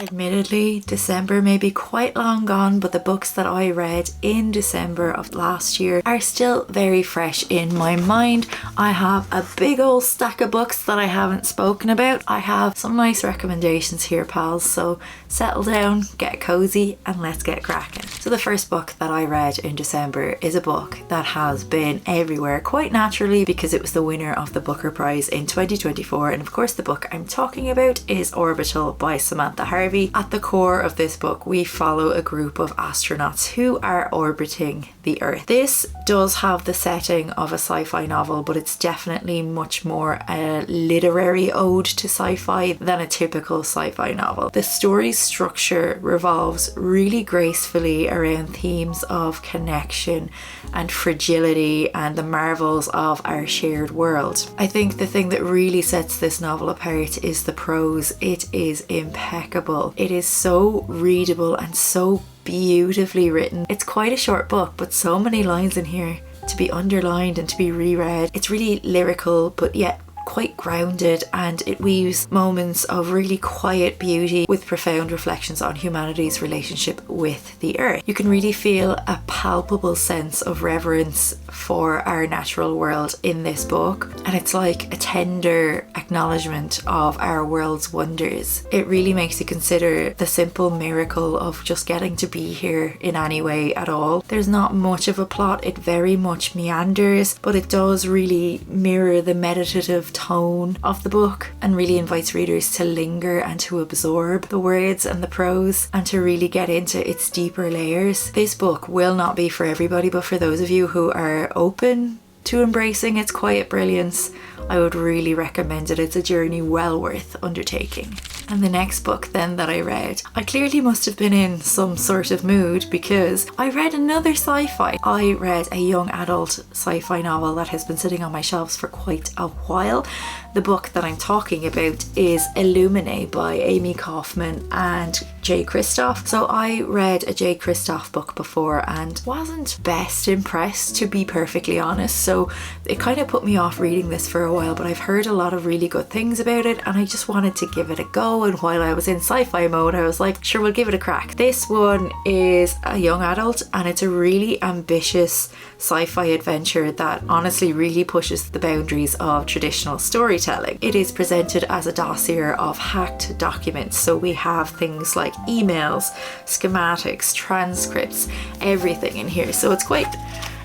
Admittedly, December may be quite long gone, but the books that I read in December of last year are still very fresh in my mind. I have a big old stack of books that I haven't spoken about. I have some nice recommendations here, pals, so settle down, get cozy, and let's get cracking. So the first book that I read in December is a book that has been everywhere quite naturally because it was the winner of the Booker Prize in 2024, and of course the book I'm talking about is Orbital by Samantha Harvey. At the core of this book, we follow a group of astronauts who are orbiting the Earth. This does have the setting of a sci-fi novel, but it's definitely much more a literary ode to sci-fi than a typical sci-fi novel. The story's structure revolves really gracefully around themes of connection and fragility and the marvels of our shared world. I think the thing that really sets this novel apart is the prose. It is impeccable. It is so readable and so beautifully written. It's quite a short book, but so many lines in here to be underlined and to be reread. It's really lyrical, but yet quite grounded, and it weaves moments of really quiet beauty with profound reflections on humanity's relationship with the earth. You can really feel a palpable sense of reverence for our natural world in this book, and it's like a tender acknowledgement of our world's wonders. It really makes you consider the simple miracle of just getting to be here in any way at all. There's not much of a plot, it very much meanders, but it does really mirror the meditative tone of the book and really invites readers to linger and to absorb the words and the prose and to really get into its deeper layers. This book will not be for everybody, but for those of you who are open to embracing its quiet brilliance, I would really recommend it. It's a journey well worth undertaking. And the next book then that I read, I clearly must have been in some sort of mood because I read another sci-fi. I read a young adult sci-fi novel that has been sitting on my shelves for quite a while. The book that I'm talking about is Illuminae by Amy Kaufman and Jay Kristoff. So I read a Jay Kristoff book before and wasn't best impressed, to be perfectly honest. So it kind of put me off reading this for a while, but I've heard a lot of really good things about it and I just wanted to give it a go. And while I was in sci-fi mode, I was like, sure, we'll give it a crack. This one is a young adult and it's a really ambitious sci-fi adventure that honestly really pushes the boundaries of traditional storytelling. It is presented as a dossier of hacked documents. So we have things like emails, schematics, transcripts, everything in here. So it's quite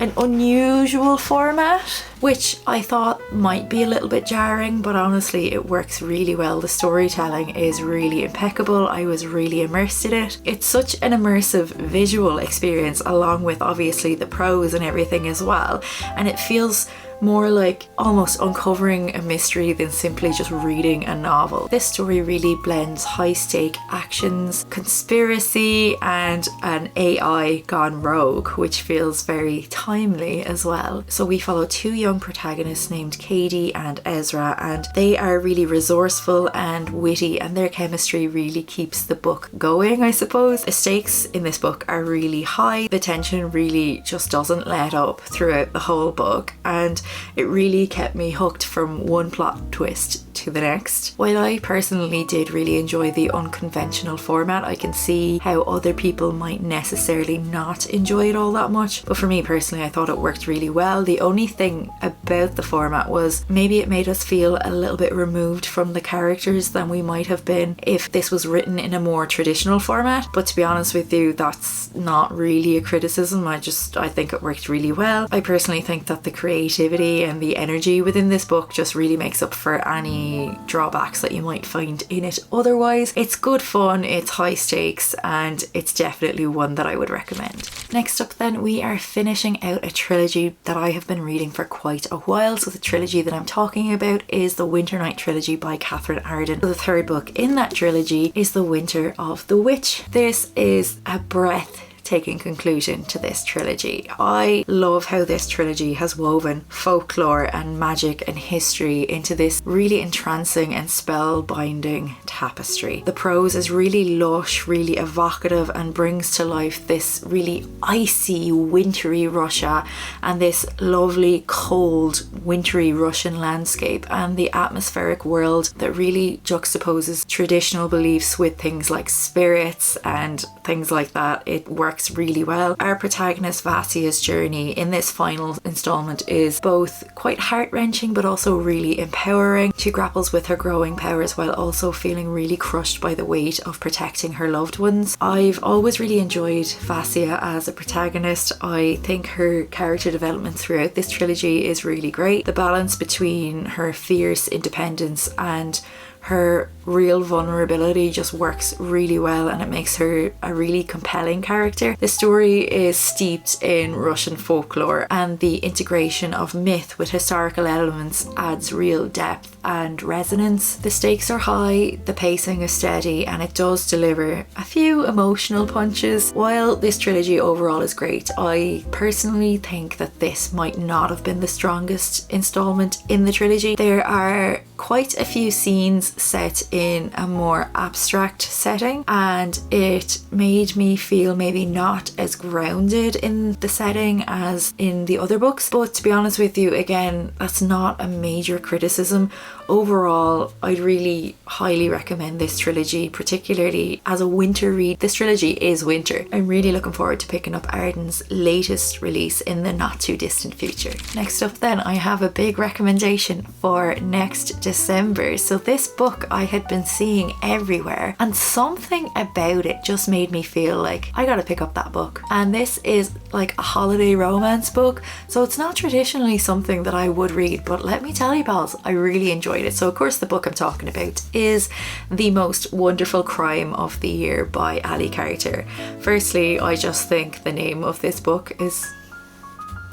an unusual format, which I thought might be a little bit jarring, but honestly it works really well. The storytelling is really impeccable. I was really immersed in it. It's such an immersive visual experience along with obviously the prose and everything as well, and it feels more like almost uncovering a mystery than simply just reading a novel. This story really blends high-stake actions, conspiracy, and an AI gone rogue, which feels very timely as well. So we follow two young protagonists named Katie and Ezra, and they are really resourceful and witty, and their chemistry really keeps the book going, I suppose. The stakes in this book are really high. The tension really just doesn't let up throughout the whole book, and it really kept me hooked from one plot twist to the next. While I personally did really enjoy the unconventional format, I can see how other people might necessarily not enjoy it all that much, but for me personally I thought it worked really well. The only thing about the format was maybe it made us feel a little bit removed from the characters than we might have been if this was written in a more traditional format, but to be honest with you, that's not really a criticism. I think it worked really well. I personally think that the creativity and the energy within this book just really makes up for any drawbacks that you might find in it otherwise. It's good fun, it's high stakes, and it's definitely one that I would recommend. Next up then, we are finishing out a trilogy that I have been reading for quite a while. So the trilogy that I'm talking about is the Winter Night trilogy by Catherine Arden. The third book in that trilogy is The Winter of the Witch. This is a breath breathtaking conclusion to this trilogy. I love how this trilogy has woven folklore and magic and history into this really entrancing and spellbinding tapestry. The prose is really lush, really evocative, and brings to life this really icy, wintry Russia and this lovely, cold, wintry Russian landscape, and the atmospheric world that really juxtaposes traditional beliefs with things like spirits and things like that. It works really well. Our protagonist Vasia's journey in this final installment is both quite heart-wrenching but also really empowering. She grapples with her growing powers while also feeling really crushed by the weight of protecting her loved ones. I've always really enjoyed Vasia as a protagonist. I think her character development throughout this trilogy is really great. The balance between her fierce independence and her real vulnerability just works really well, and it makes her a really compelling character. The story is steeped in Russian folklore, and the integration of myth with historical elements adds real depth and resonance. The stakes are high, the pacing is steady, and it does deliver a few emotional punches. While this trilogy overall is great, I personally think that this might not have been the strongest installment in the trilogy. There are quite a few scenes set in a more abstract setting, and it made me feel maybe not as grounded in the setting as in the other books. But to be honest with you, again, that's not a major criticism. Overall, I'd really highly recommend this trilogy, particularly as a winter read. This trilogy is winter. I'm really looking forward to picking up Arden's latest release in the not too distant future. Next up then, I have a big recommendation for next December. So this book I had been seeing everywhere, and something about it just made me feel like I gotta pick up that book. And this is like a holiday romance book, so it's not traditionally something that I would read, but let me tell you pals, I really enjoyed it. So of course the book I'm talking about is The Most Wonderful Crime of the Year by Ali Carter. Firstly, I just think the name of this book is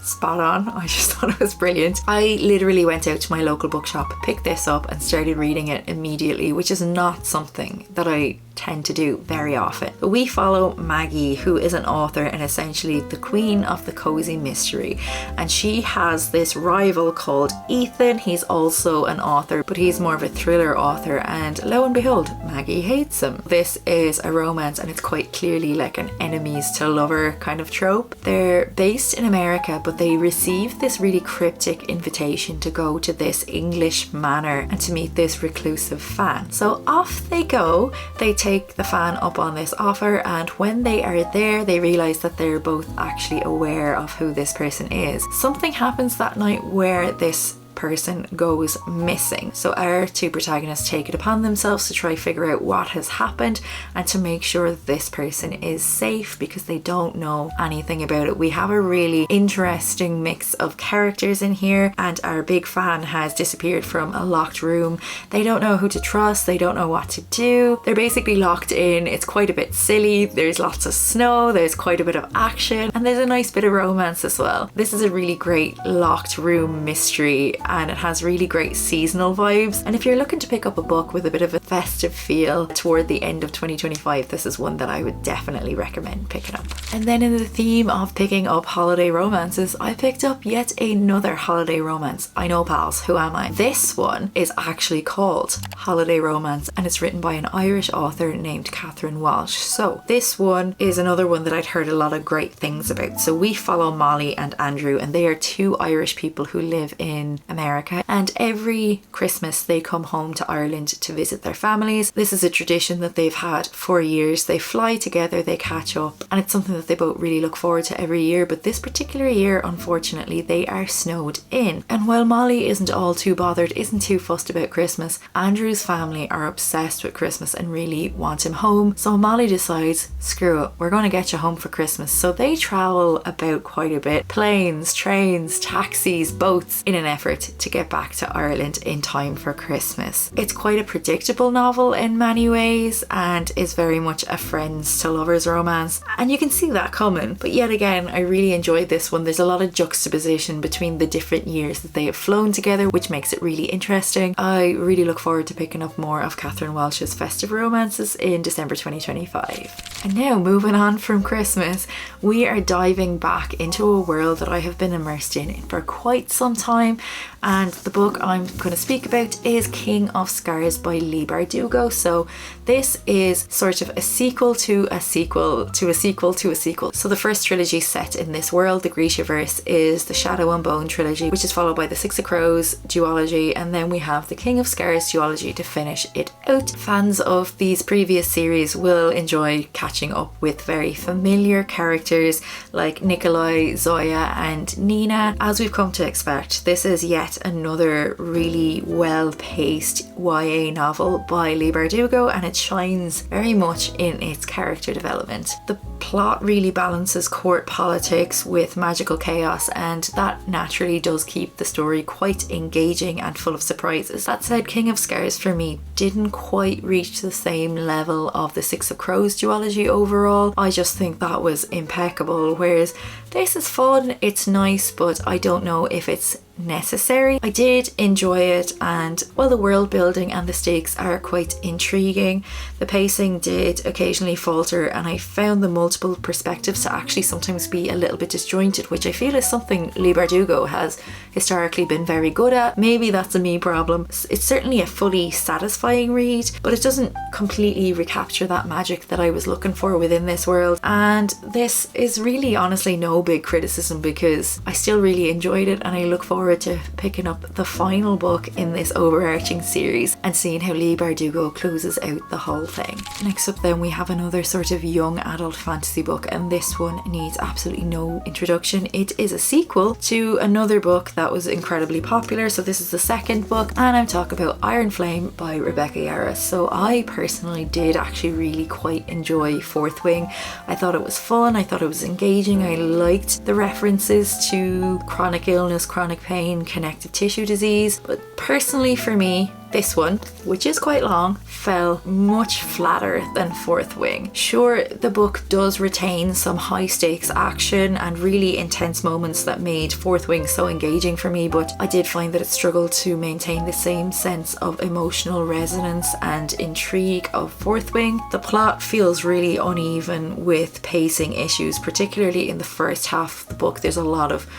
spot on. I just thought it was brilliant. I literally went out to my local bookshop, picked this up and started reading it immediately, which is not something that I tend to do very often. But we follow Maggie, who is an author and essentially the queen of the cozy mystery, and she has this rival called Ethan. He's also an author, but he's more of a thriller author, and lo and behold, Maggie hates him. This is a romance, and it's quite clearly like an enemies to lover kind of trope. They're based in America, but they receive this really cryptic invitation to go to this English manor and to meet this reclusive fan. So off they go. They take the fan up on this offer, and when they are there they realize that they're both actually aware of who this person is. Something happens that night where this person goes missing. So our two protagonists take it upon themselves to try figure out what has happened and to make sure that this person is safe because they don't know anything about it. We have a really interesting mix of characters in here, and our big fan has disappeared from a locked room. They don't know who to trust, they don't know what to do. They're basically locked in. It's quite a bit silly. There's lots of snow, there's quite a bit of action, and there's a nice bit of romance as well. This is a really great locked room mystery, and it has really great seasonal vibes. And if you're looking to pick up a book with a bit of a festive feel toward the end of 2025, this is one that I would definitely recommend picking up. And then in the theme of picking up holiday romances, I picked up yet another holiday romance. I know pals, who am I? This one is actually called Holiday Romance, and it's written by an Irish author named Catherine Walsh. So this one is another one that I'd heard a lot of great things about. So we follow Molly and Andrew, and they are two Irish people who live in America, and every Christmas they come home to Ireland to visit their families. This is a tradition that they've had for years. They fly together, they catch up, and it's something that they both really look forward to every year. But this particular year, unfortunately, they are snowed in. And while Molly isn't all too bothered, isn't too fussed about Christmas, Andrew's family are obsessed with Christmas and really want him home. So Molly decides, screw it, we're going to get you home for Christmas. So they travel about quite a bit, planes, trains, taxis, boats, in an effort to get back to Ireland in time for Christmas. It's quite a predictable novel in many ways, and is very much a friends to lovers romance, and you can see that coming. But yet again, I really enjoyed this one. There's a lot of juxtaposition between the different years that they have flown together, which makes it really interesting. I really look forward to picking up more of Catherine Walsh's festive romances in December 2025. And now, moving on from Christmas, we are diving back into a world that I have been immersed in for quite some time. And the book I'm going to speak about is King of Scars by Leigh Bardugo. So this is sort of a sequel to a sequel to a sequel to a sequel. So the first trilogy set in this world, the Grishaverse, is the Shadow and Bone trilogy, which is followed by the Six of Crows duology, and then we have the King of Scars duology to finish it out. Fans of these previous series will enjoy catching up with very familiar characters like Nikolai, Zoya and Nina. As we've come to expect, this is yet another really well-paced YA novel by Leigh Bardugo, and it shines very much in its character development. The plot really balances court politics with magical chaos, and that naturally does keep the story quite engaging and full of surprises. That said, King of Scars for me didn't quite reach the same level of the Six of Crows duology overall. I just think that was impeccable, whereas this is fun, it's nice, but I don't know if it's necessary. I did enjoy it, and while the world building and the stakes are quite intriguing, the pacing did occasionally falter, and I found the multiple perspectives to actually sometimes be a little bit disjointed, which I feel is something Leigh Bardugo has historically been very good at. Maybe that's a me problem. It's certainly a fully satisfying read, but it doesn't completely recapture that magic that I was looking for within this world. And this is really honestly no big criticism, because I still really enjoyed it, and I look forward to picking up the final book in this overarching series and seeing how Leigh Bardugo closes out the whole thing. Next up then, we have another sort of young adult fantasy book, and this one needs absolutely no introduction. It is a sequel to another book that was incredibly popular, so this is the second book, and I'm talking about Iron Flame by Rebecca Yarros. So I personally did actually really quite enjoy Fourth Wing. I thought it was fun, I thought it was engaging, I liked the references to chronic illness, chronic pain, connective tissue disease, but personally for me, this one, which is quite long, fell much flatter than Fourth Wing. Sure, the book does retain some high stakes action and really intense moments that made Fourth Wing so engaging for me, but I did find that it struggled to maintain the same sense of emotional resonance and intrigue of Fourth Wing. The plot feels really uneven with pacing issues, particularly in the first half of the book. There's a lot of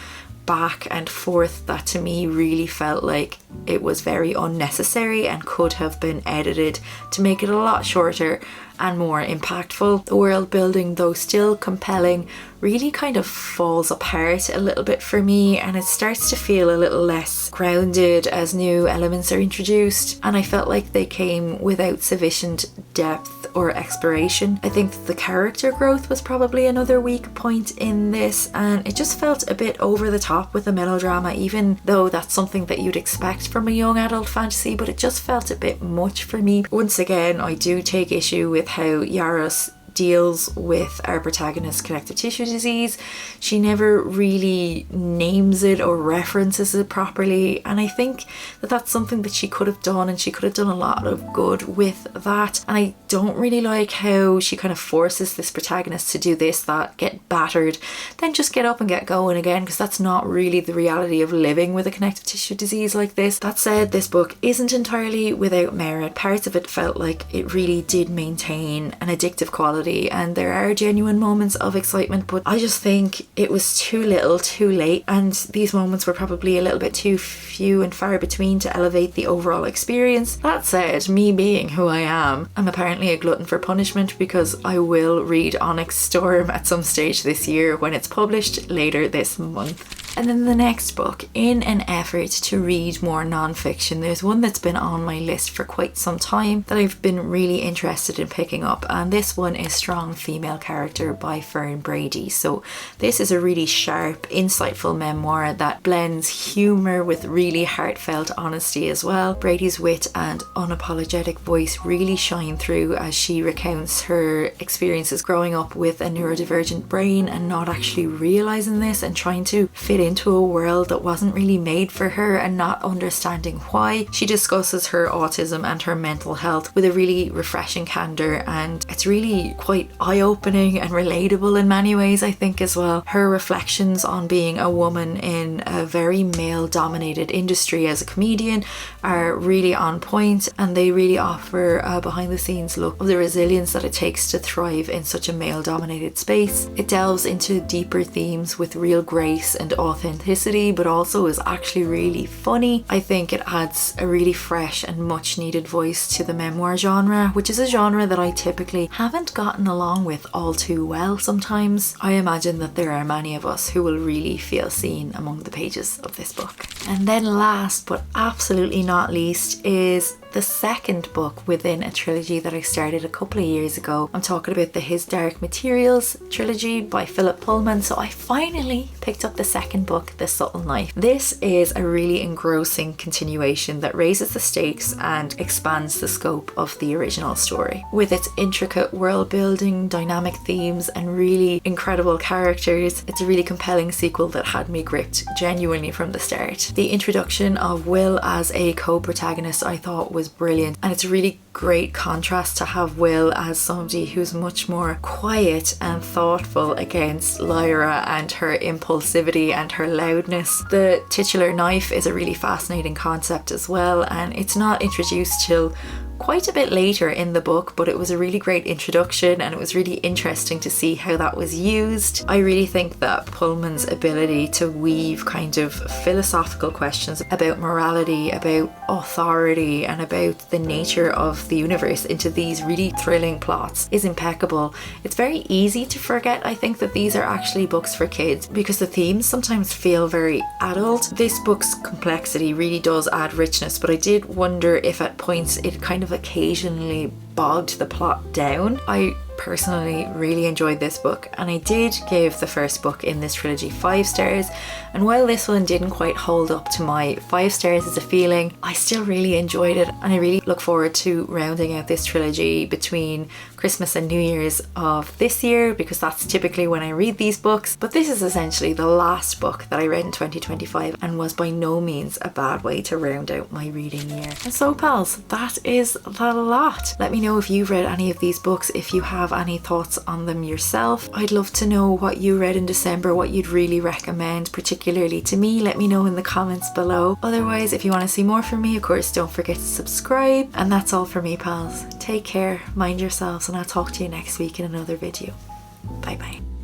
back and forth that to me really felt like it was very unnecessary and could have been edited to make it a lot shorter and more impactful. The world building, though still compelling, really kind of falls apart a little bit for me, and it starts to feel a little less grounded as new elements are introduced, and I felt like they came without sufficient depth or exploration. I think the character growth was probably another weak point in this, and it just felt a bit over the top with the melodrama, even though that's something that you'd expect from a young adult fantasy, but it just felt a bit much for me. Once again, I do take issue with how Yarros deals with our protagonist's connective tissue disease. She never really names it or references it properly, and I think that that's something that she could have done, and she could have done a lot of good with that. And I don't really like how she kind of forces this protagonist to do this, that, get battered, then just get up and get going again, because that's not really the reality of living with a connective tissue disease like this. That said, this book isn't entirely without merit. Parts of it felt like it really did maintain an addictive quality, and there are genuine moments of excitement, but I just think it was too little too late, and these moments were probably a little bit too few and far between to elevate the overall experience. That said, me being who I am, I'm apparently a glutton for punishment, because I will read Onyx Storm at some stage this year when it's published later this month. And then the next book, in an effort to read more non-fiction, there's one that's been on my list for quite some time that I've been really interested in picking up, and this one is Strong Female Character by Fern Brady. So this is a really sharp, insightful memoir that blends humour with really heartfelt honesty as well. Brady's wit and unapologetic voice really shine through as she recounts her experiences growing up with a neurodivergent brain and not actually realising this and trying to fit into a world that wasn't really made for her and not understanding why. She discusses her autism and her mental health with a really refreshing candor, and it's really quite eye-opening and relatable in many ways, I think, as well. Her reflections on being a woman in a very male-dominated industry as a comedian are really on point, and they really offer a behind-the-scenes look of the resilience that it takes to thrive in such a male-dominated space. It delves into deeper themes with real grace and authenticity, but also is actually really funny. I think it adds a really fresh and much needed voice to the memoir genre, which is a genre that I typically haven't gotten along with all too well sometimes. I imagine that there are many of us who will really feel seen among the pages of this book. And then last but absolutely not least is the second book within a trilogy that I started a couple of years ago. I'm talking about the His Dark Materials trilogy by Philip Pullman. So I finally picked up the second book, The Subtle Knife. This is a really engrossing continuation that raises the stakes and expands the scope of the original story. With its intricate world building, dynamic themes, and really incredible characters, it's a really compelling sequel that had me gripped genuinely from the start. The introduction of Will as a co-protagonist I thought was brilliant, and it's a really great contrast to have Will as somebody who's much more quiet and thoughtful against Lyra and her impulsivity and her loudness. The titular knife is a really fascinating concept as well, and it's not introduced till quite a bit later in the book, but it was a really great introduction and it was really interesting to see how that was used. I really think that Pullman's ability to weave kind of philosophical questions about morality, about authority, and about the nature of the universe into these really thrilling plots is impeccable. It's very easy to forget, I think, that these are actually books for kids because the themes sometimes feel very adult. This book's complexity really does add richness, but I did wonder if at points it kind of occasionally bogged the plot down. I personally really enjoyed this book, and I did give the first book in this trilogy 5 stars, and while this one didn't quite hold up to my 5 stars as a feeling, I still really enjoyed it, and I really look forward to rounding out this trilogy between Christmas and New Year's of this year, because that's typically when I read these books. But this is essentially the last book that I read in 2025 and was by no means a bad way to round out my reading year. And so pals, that is the lot. Let me know if you've read any of these books, if you have any thoughts on them yourself. I'd love to know what you read in December, what you'd really recommend, particularly to me. Let me know in the comments below. Otherwise, if you want to see more from me, of course, don't forget to subscribe. And that's all for me, pals. Take care, mind yourselves, and I'll talk to you next week in another video. Bye bye.